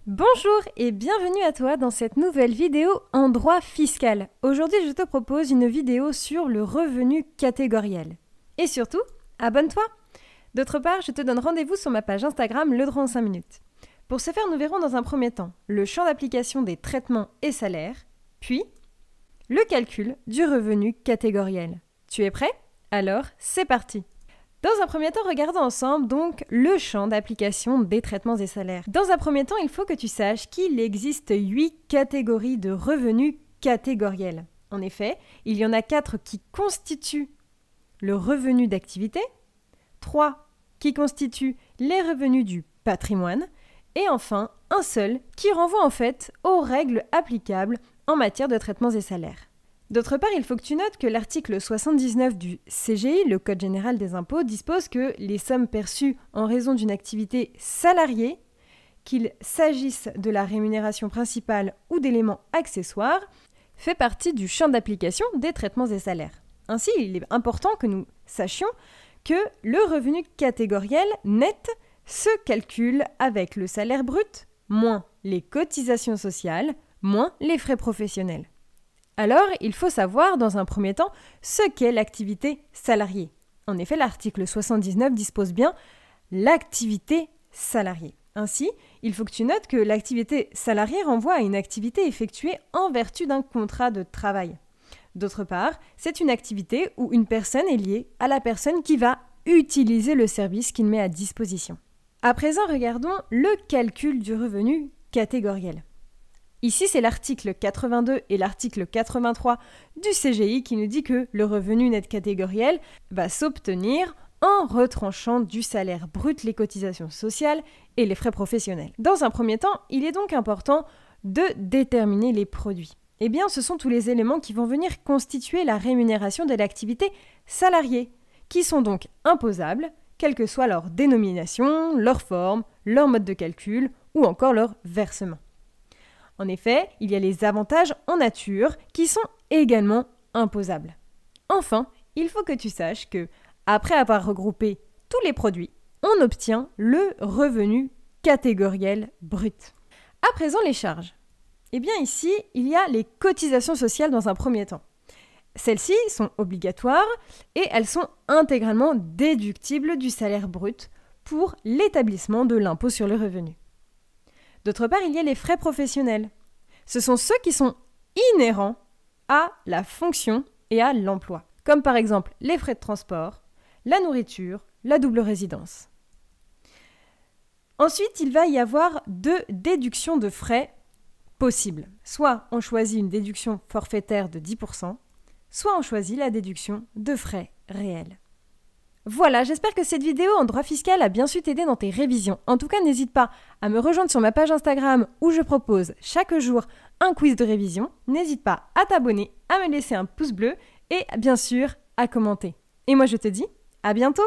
Bonjour et bienvenue à toi dans cette nouvelle vidéo en droit fiscal. Aujourd'hui, je te propose une vidéo sur le revenu catégoriel. Et surtout, abonne-toi! D'autre part, je te donne rendez-vous sur ma page Instagram Le Droit en 5 minutes. Pour ce faire, nous verrons dans un premier temps le champ d'application des traitements et salaires, puis le calcul du revenu catégoriel. Tu es prêt? Alors, c'est parti! Dans un premier temps, regardons ensemble donc le champ d'application des traitements et salaires. Dans un premier temps, il faut que tu saches qu'il existe 8 catégories de revenus catégoriels. En effet, il y en a 4 qui constituent le revenu d'activité, 3 qui constituent les revenus du patrimoine, et enfin un seul qui renvoie en fait aux règles applicables en matière de traitements et salaires. D'autre part, il faut que tu notes que l'article 79 du CGI, le Code général des impôts, dispose que les sommes perçues en raison d'une activité salariée, qu'il s'agisse de la rémunération principale ou d'éléments accessoires, fait partie du champ d'application des traitements et salaires. Ainsi, il est important que nous sachions que le revenu catégoriel net se calcule avec le salaire brut, moins les cotisations sociales, moins les frais professionnels. Alors, il faut savoir, dans un premier temps, ce qu'est l'activité salariée. En effet, l'article 79 dispose bien l'activité salariée. Ainsi, il faut que tu notes que l'activité salariée renvoie à une activité effectuée en vertu d'un contrat de travail. D'autre part, c'est une activité où une personne est liée à la personne qui va utiliser le service qu'il met à disposition. À présent, regardons le calcul du revenu catégoriel. Ici, c'est l'article 82 et l'article 83 du CGI qui nous dit que le revenu net catégoriel va s'obtenir en retranchant du salaire brut les cotisations sociales et les frais professionnels. Dans un premier temps, il est donc important de déterminer les produits. Eh bien, ce sont tous les éléments qui vont venir constituer la rémunération de l'activité salariée, qui sont donc imposables, quelle que soit leur dénomination, leur forme, leur mode de calcul ou encore leur versement. En effet, il y a les avantages en nature qui sont également imposables. Enfin, il faut que tu saches que, après avoir regroupé tous les produits, on obtient le revenu catégoriel brut. À présent, les charges. Eh bien ici, il y a les cotisations sociales dans un premier temps. Celles-ci sont obligatoires et elles sont intégralement déductibles du salaire brut pour l'établissement de l'impôt sur le revenu. D'autre part, il y a les frais professionnels. Ce sont ceux qui sont inhérents à la fonction et à l'emploi, comme par exemple les frais de transport, la nourriture, la double résidence. Ensuite, il va y avoir 2 déductions de frais possibles. Soit on choisit une déduction forfaitaire de 10%, soit on choisit la déduction de frais réels. Voilà, j'espère que cette vidéo en droit fiscal a bien su t'aider dans tes révisions. En tout cas, n'hésite pas à me rejoindre sur ma page Instagram où je propose chaque jour un quiz de révision. N'hésite pas à t'abonner, à me laisser un pouce bleu et bien sûr à commenter. Et moi je te dis à bientôt!